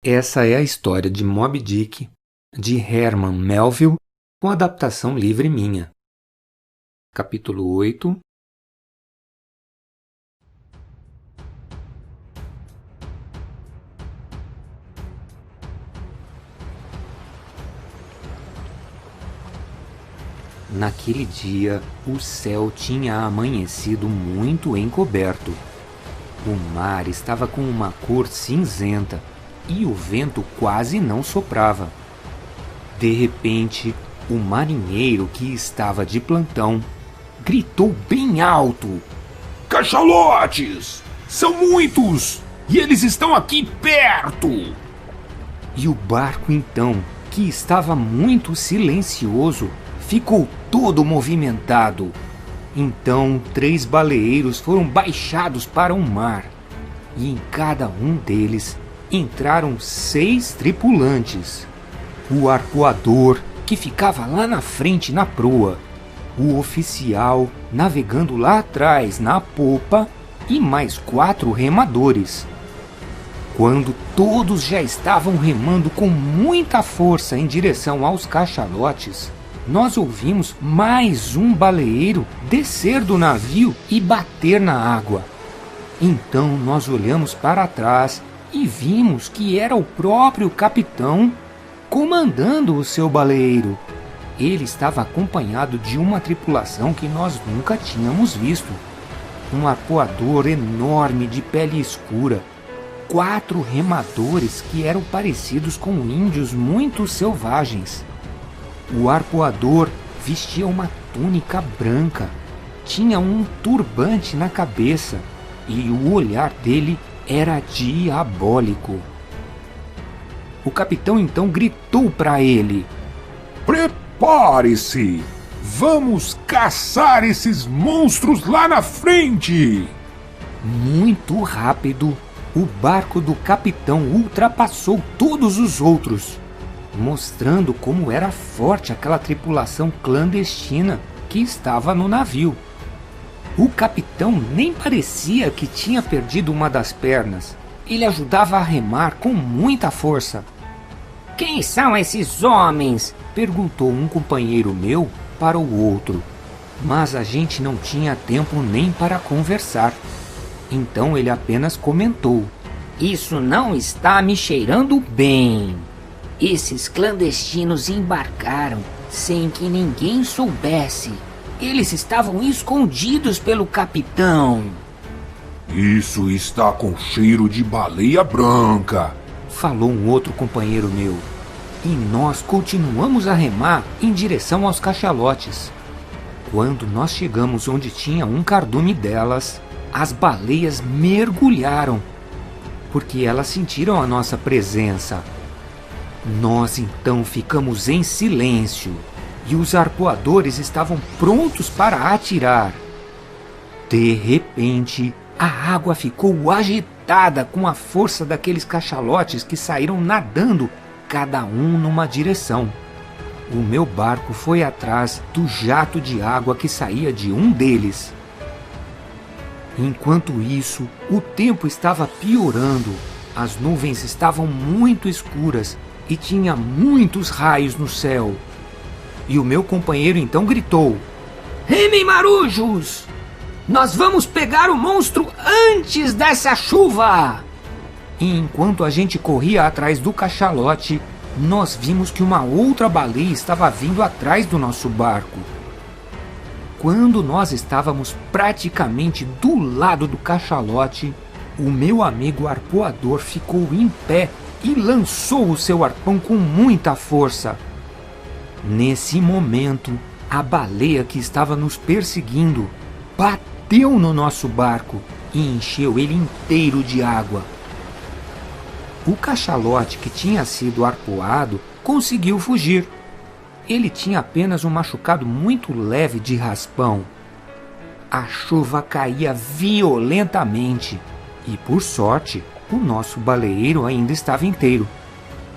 Essa é a história de Moby Dick, de Herman Melville, com adaptação livre minha. Capítulo 8. Naquele dia, o céu tinha amanhecido muito encoberto. O mar estava com uma cor cinzenta e o vento quase não soprava. De repente, o marinheiro que estava de plantão gritou bem alto: "Cachalotes! São muitos! E eles estão aqui perto!" E o barco então, que estava muito silencioso, ficou todo movimentado. Então 3 baleeiros foram baixados para o mar, e em cada um deles entraram 6 tripulantes. O arpoador, que ficava lá na frente na proa, o oficial navegando lá atrás na popa e mais 4 remadores. Quando todos já estavam remando com muita força em direção aos cachalotes, nós ouvimos mais um baleeiro descer do navio e bater na água. Então nós olhamos para trás e vimos que era o próprio capitão comandando o seu baleeiro. Ele estava acompanhado de uma tripulação que nós nunca tínhamos visto. Um arpoador enorme de pele escura, 4 remadores que eram parecidos com índios muito selvagens. O arpoador vestia uma túnica branca, tinha um turbante na cabeça e o olhar dele era diabólico. O capitão então gritou para ele: "Prepare-se! Vamos caçar esses monstros lá na frente!" Muito rápido, o barco do capitão ultrapassou todos os outros, mostrando como era forte aquela tripulação clandestina que estava no navio. O capitão nem parecia que tinha perdido uma das pernas. Ele ajudava a remar com muita força. "Quem são esses homens?" perguntou um companheiro meu para o outro. Mas a gente não tinha tempo nem para conversar. Então ele apenas comentou: "Isso não está me cheirando bem. Esses clandestinos embarcaram sem que ninguém soubesse. Eles estavam escondidos pelo capitão." "Isso está com cheiro de baleia branca", falou um outro companheiro meu. E nós continuamos a remar em direção aos cachalotes. Quando nós chegamos onde tinha um cardume delas, as baleias mergulharam, porque elas sentiram a nossa presença. Nós então ficamos em silêncio e os arpoadores estavam prontos para atirar. De repente, a água ficou agitada com a força daqueles cachalotes que saíram nadando, cada um numa direção. O meu barco foi atrás do jato de água que saía de um deles. Enquanto isso, o tempo estava piorando. As nuvens estavam muito escuras e tinha muitos raios no céu. E o meu companheiro então gritou: "Remem, marujos! Nós vamos pegar o monstro antes dessa chuva!" E enquanto a gente corria atrás do cachalote, nós vimos que uma outra baleia estava vindo atrás do nosso barco. Quando nós estávamos praticamente do lado do cachalote, o meu amigo arpoador ficou em pé e lançou o seu arpão com muita força. Nesse momento, a baleia que estava nos perseguindo bateu no nosso barco e encheu ele inteiro de água. O cachalote que tinha sido arpoado conseguiu fugir. Ele tinha apenas um machucado muito leve de raspão. A chuva caía violentamente e, por sorte, o nosso baleeiro ainda estava inteiro.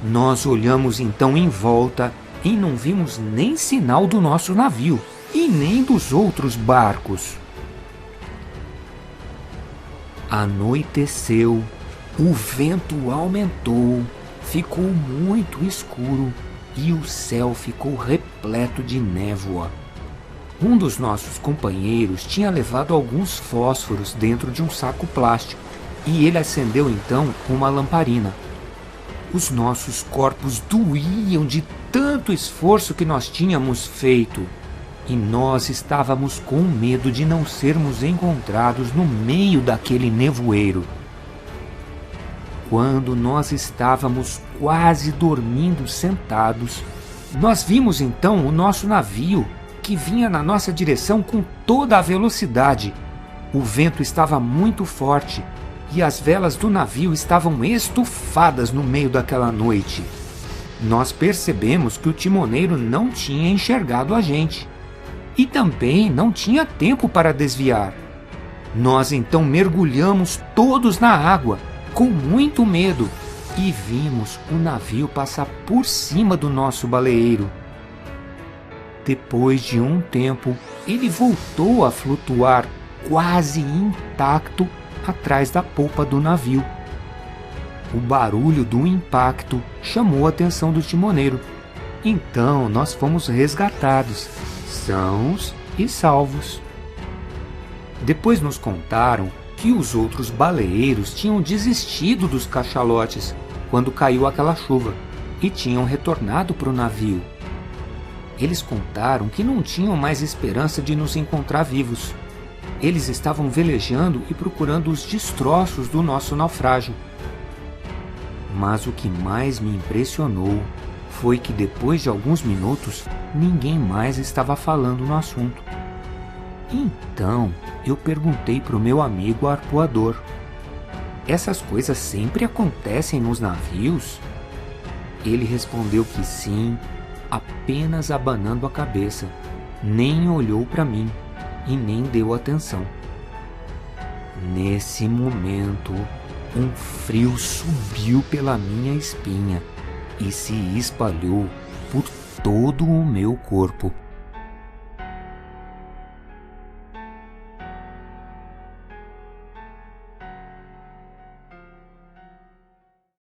Nós olhamos então em volta e não vimos nem sinal do nosso navio e nem dos outros barcos. Anoiteceu, o vento aumentou ficou muito escuro e o céu ficou repleto de névoa. Um dos nossos companheiros tinha levado alguns fósforos dentro de um saco plástico e ele acendeu então uma lamparina. Os nossos corpos doíam de tanto esforço que nós tínhamos feito e nós estávamos com medo de não sermos encontrados no meio daquele nevoeiro. Quando nós estávamos quase dormindo sentados, nós vimos então o nosso navio que vinha na nossa direção com toda a velocidade. O vento estava muito forte e as velas do navio estavam estufadas no meio daquela noite. Nós percebemos que o timoneiro não tinha enxergado a gente e também não tinha tempo para desviar. Nós então mergulhamos todos na água, com muito medo, e vimos o navio passar por cima do nosso baleeiro. Depois de um tempo, ele voltou a flutuar quase intacto atrás da polpa do navio. O barulho do impacto chamou a atenção do timoneiro. Então nós fomos resgatados, sãos e salvos. Depois nos contaram que os outros baleeiros tinham desistido dos cachalotes quando caiu aquela chuva e tinham retornado para o navio. Eles contaram que não tinham mais esperança de nos encontrar vivos. Eles estavam velejando e procurando os destroços do nosso naufrágio. Mas o que mais me impressionou foi que depois de alguns minutos ninguém mais estava falando no assunto. Então eu perguntei para o meu amigo arpoador: essas coisas sempre acontecem nos navios? Ele respondeu que sim, apenas abanando a cabeça, nem olhou para mim e nem deu atenção. Nesse momento, um frio subiu pela minha espinha e se espalhou por todo o meu corpo.